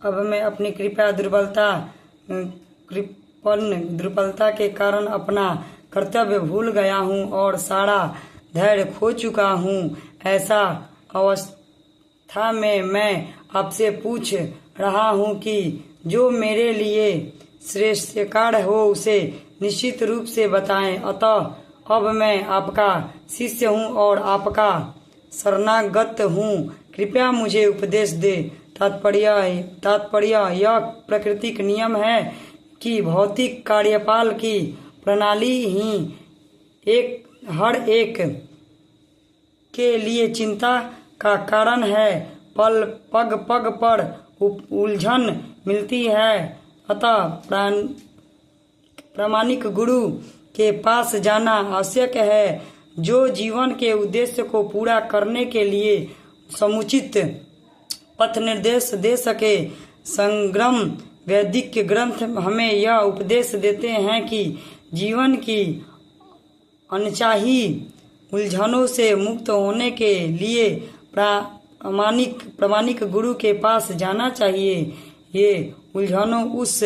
अब मैं अपनी कृपण दुर्बलता के कारण अपना कर्तव्य भूल गया हूँ और सारा धैर्य खो चुका हूँ। ऐसा अवस्था में मैं आपसे पूछ रहा हूँ कि जो मेरे लिए श्रेष्ठ कार्य हो उसे निश्चित रूप से बताएं। अतः अब मैं आपका शिष्य हूँ और आपका शरणागत हूँ। कृपया मुझे उपदेश दे। तात्पर्य यह प्राकृतिक नियम है कि भौतिक कार्यपाल की प्रणाली ही हर एक के लिए चिंता का कारण है। पग पग पर उलझन मिलती है। अतः प्रामाणिक गुरु के पास जाना आवश्यक है जो जीवन के उद्देश्य को पूरा करने के लिए समुचित पथ निर्देश दे सके। संग्रम वैदिक ग्रंथ हमें यह उपदेश देते हैं कि जीवन की अनचाही उलझनों से मुक्त होने के लिए प्रामाणिक गुरु के पास जाना चाहिए। ये उलझनों उस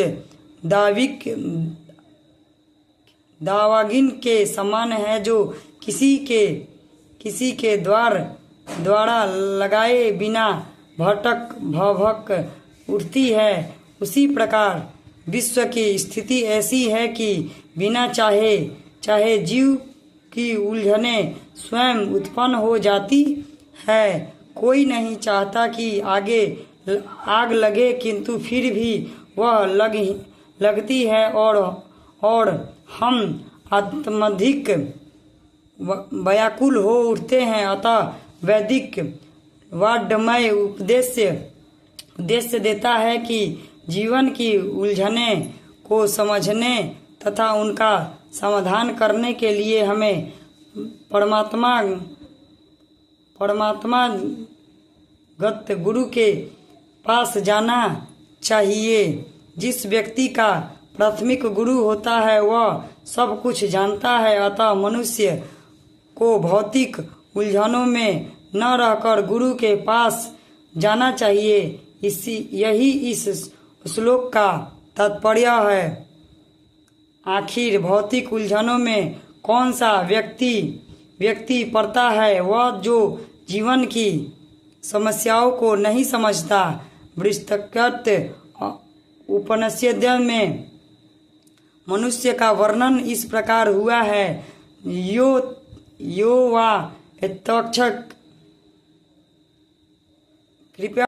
दावागिन के समान है जो किसी के द्वारा लगाए बिना भभक उठती है। उसी प्रकार विश्व की स्थिति ऐसी है कि बिना चाहे जीव की उलझनें स्वयं उत्पन्न हो जाती है। कोई नहीं चाहता कि आग लगे, किंतु फिर भी वह लगती है और हम अत्यधिक व्याकुल हो उठते हैं। अतः वैदिक वाड्मय उद्देश्य देता है कि जीवन की उलझनें को समझने तथा उनका समाधान करने के लिए हमें परमात्मागत गुरु के पास जाना चाहिए। जिस व्यक्ति का प्राथमिक गुरु होता है वह सब कुछ जानता है। अतः मनुष्य को भौतिक उलझनों में न रहकर गुरु के पास जाना चाहिए। यही इस श्लोक का तात्पर्य है। आखिर भौतिक उलझनों में कौन सा व्यक्ति पड़ता है? वह जो जीवन की समस्याओं को नहीं समझता। बृहस्पत उपनिषद में मनुष्य का वर्णन इस प्रकार हुआ है। यो वा यत्तक्षक कृपया